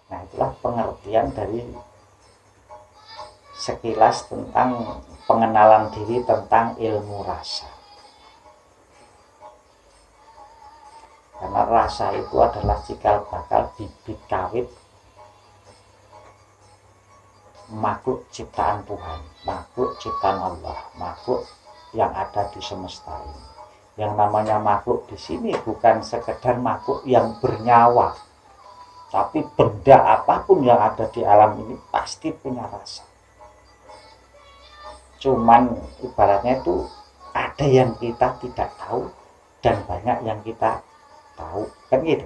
Nah, itulah pengertian dari sekilas tentang pengenalan diri tentang ilmu rasa. Karena rasa itu adalah cikal bakal bibit kawit makhluk ciptaan Tuhan, makhluk ciptaan Allah, makhluk yang ada di semesta ini. Yang namanya makhluk di sini bukan sekedar makhluk yang bernyawa, tapi benda apapun yang ada di alam ini pasti punya rasa. Cuman ibaratnya itu ada yang kita tidak tahu dan banyak yang kita tahu, kan gitu.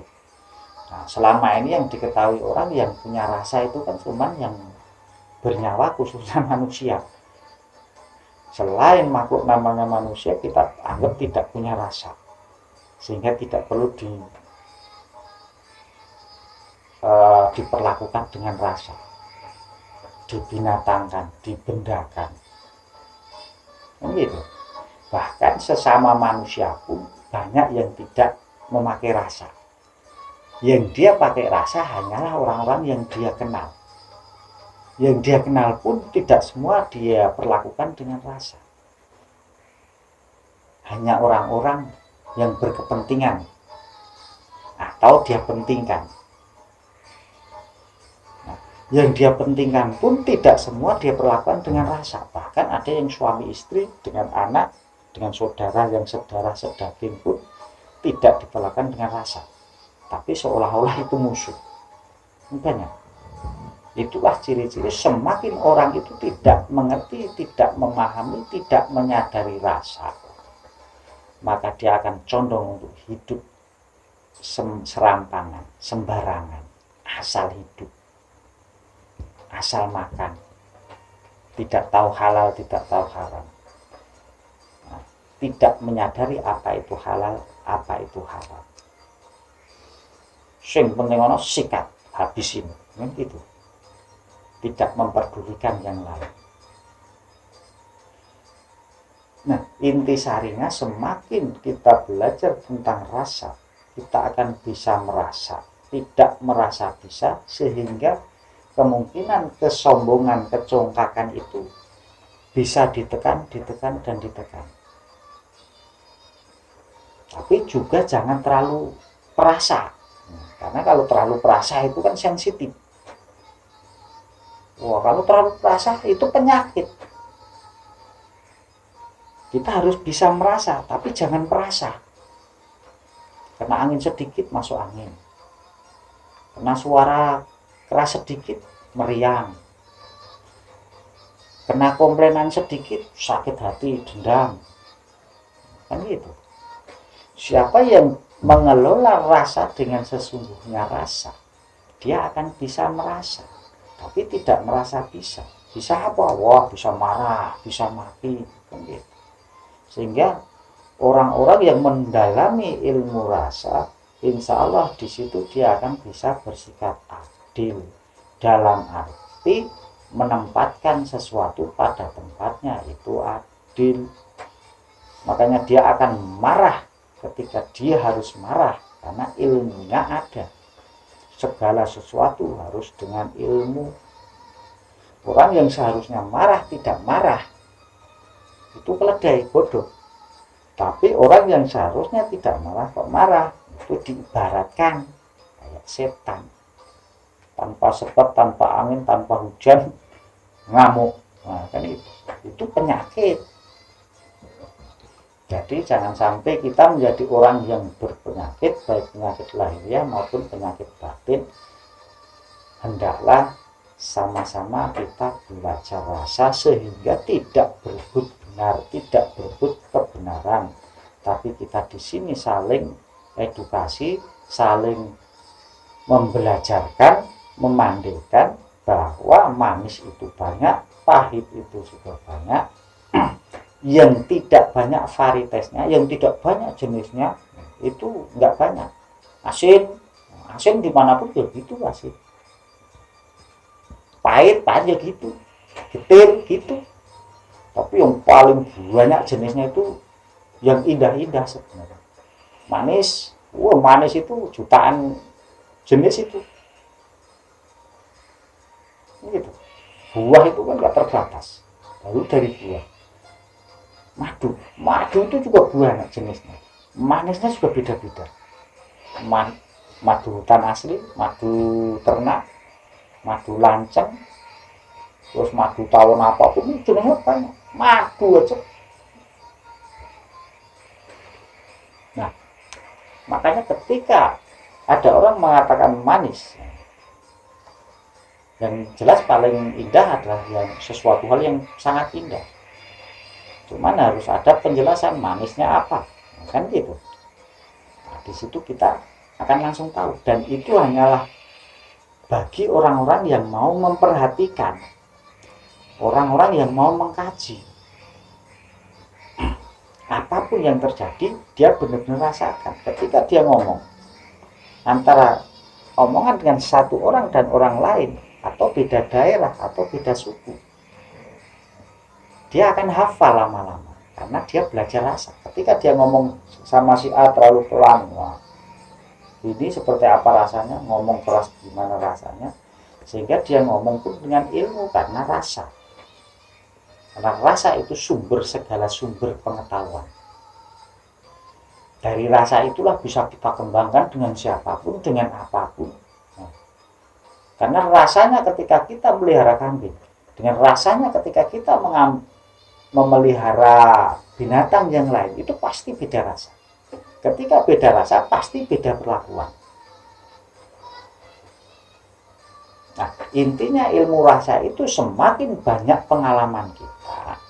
Nah, selama ini yang diketahui orang yang punya rasa itu kan cuman yang bernyawa, khususnya manusia. Selain makhluk namanya manusia, kita anggap tidak punya rasa, sehingga tidak perlu diperlakukan dengan rasa, dibinatangkan, dibendakan, gitu. Bahkan sesama manusia pun banyak yang tidak memakai rasa. Yang dia pakai rasa hanyalah orang-orang yang dia kenal. Yang dia kenal pun tidak semua dia perlakukan dengan rasa. Hanya orang-orang yang berkepentingan atau dia pentingkan. Nah, yang dia pentingkan pun tidak semua dia perlakukan dengan rasa. Bahkan ada yang suami istri dengan anak, dengan saudara yang saudara sedaging pun tidak diperlakukan dengan rasa. Tapi seolah-olah itu musuh. Banyak. Itulah ciri-ciri semakin orang itu tidak mengerti, tidak memahami, tidak menyadari rasa, maka dia akan condong untuk hidup serampangan, sembarangan, asal hidup, asal makan, tidak tahu halal, tidak tahu haram, tidak menyadari apa itu halal, apa itu haram. Sing penting ono sikat, habisin, gitu. Tidak memperdulikan yang lain. Nah, intisarinya semakin kita belajar tentang rasa, kita akan bisa merasa, tidak merasa bisa, sehingga kemungkinan kesombongan, kecongkakan itu bisa ditekan, dan ditekan. Tapi juga jangan terlalu perasa, karena kalau terlalu perasa itu kan sensitif. Wah, kalau terlalu perasa itu penyakit. Kita harus bisa merasa, tapi jangan perasa. Kena angin sedikit masuk angin. Kena suara keras sedikit meriang. Kena komplainan sedikit sakit hati, dendam. Kan gitu. Siapa yang mengelola rasa dengan sesungguhnya rasa, dia akan bisa merasa. Tapi tidak merasa bisa. Bisa apa? Wah, bisa marah, bisa mati, gitu. Sehingga orang-orang yang mendalami ilmu rasa, insya Allah di situ dia akan bisa bersikap adil, dalam arti menempatkan sesuatu pada tempatnya, itu adil. Makanya dia akan marah ketika dia harus marah, karena ilmunya ada. Segala sesuatu harus dengan ilmu. Orang yang seharusnya marah tidak marah, itu keledai, bodoh. Tapi orang yang seharusnya tidak marah kok marah, itu diibaratkan kayak setan. Tanpa sebab, tanpa angin, tanpa hujan, ngamuk. Nah, kan itu penyakit. Jadi jangan sampai kita menjadi orang yang berpenyakit, baik penyakit lahiriah maupun penyakit batin. Hendaklah sama-sama kita belajar rasa sehingga tidak berebut benar, tidak berebut kebenaran. Tapi kita di sini saling edukasi, saling membelajarkan, memandikan bahwa manis itu banyak, pahit itu juga banyak. Yang tidak banyak varietasnya, yang tidak banyak jenisnya, itu enggak banyak. Asin dimanapun ya gitu asin. Pahit ya gitu, getir gitu. Tapi yang paling banyak jenisnya itu yang indah-indah sebenarnya. Manis itu jutaan jenis itu. Buah itu kan nggak terbatas, baru dari buah. Madu itu juga buah jenisnya. Manisnya juga beda-beda. Madu hutan asli, madu ternak, madu lanceng, terus madu tawon apapun itu jenisnya banyak. Madu aja. Nah, makanya ketika ada orang mengatakan manis, yang jelas paling indah adalah yang sesuatu hal yang sangat indah. Cuman harus ada penjelasan manisnya apa, kan gitu. Nah, di situ kita akan langsung tahu, dan itu hanyalah bagi orang-orang yang mau memperhatikan, orang-orang yang mau mengkaji. Apapun yang terjadi, dia benar-benar rasakan. Ketika dia ngomong, antara omongan dengan satu orang dan orang lain, atau beda daerah, atau beda suku, dia akan hafal lama-lama, karena dia belajar rasa. Ketika dia ngomong sama si A terlalu pelan, wah, ini seperti apa rasanya, ngomong keras gimana rasanya, sehingga dia ngomong pun dengan ilmu, karena rasa. Karena rasa itu sumber segala sumber pengetahuan. Dari rasa itulah bisa kita kembangkan dengan siapapun, dengan apapun. Nah, karena rasanya ketika kita melihara kambing, dengan rasanya ketika kita memelihara binatang yang lain, itu pasti beda rasa. Ketika beda rasa, pasti beda perlakuan. Nah, intinya ilmu rasa itu semakin banyak pengalaman kita,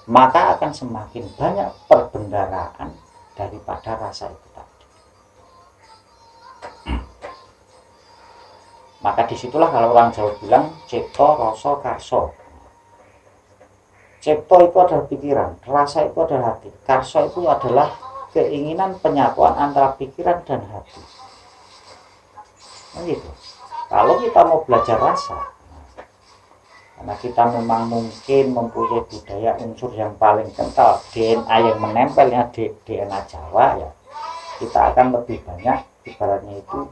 maka akan semakin banyak perbendaharaan daripada rasa itu tadi. Maka disitulah kalau orang Jawa bilang cipta, rasa, karsa. Cipta itu adalah pikiran, rasa itu adalah hati, karsa itu adalah keinginan penyatuan antara pikiran dan hati. Nah, gitu. Kalau kita mau belajar rasa, karena kita memang mungkin mempunyai budaya unsur yang paling kental, DNA yang menempelnya di DNA Jawa, ya kita akan lebih banyak ibaratnya itu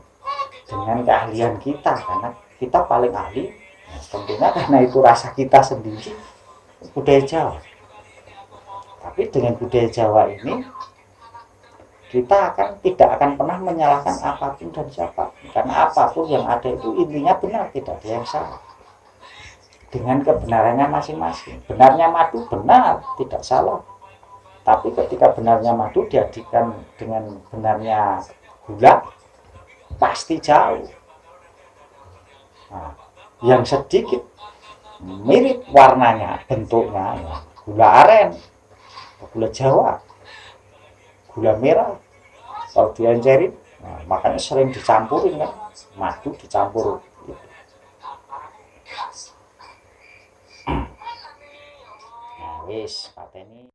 dengan keahlian kita, karena kita paling ahli, nah, tentunya karena itu rasa kita sendiri, budaya Jawa. Tapi dengan budaya Jawa ini, kita tidak akan pernah menyalahkan apapun dan siapapun, karena apapun yang ada itu intinya benar, tidak ada yang salah dengan kebenarannya masing-masing. Benarnya madu benar, tidak salah, tapi ketika benarnya madu diadikan dengan benarnya gula, pasti jauh. Nah, yang sedikit mirip warnanya, bentuknya, ya, gula aren, gula Jawa, gula merah, kalau diencerin, nah, makanya sering dicampurin kan, madu dicampur gitu. Nah, wis pateni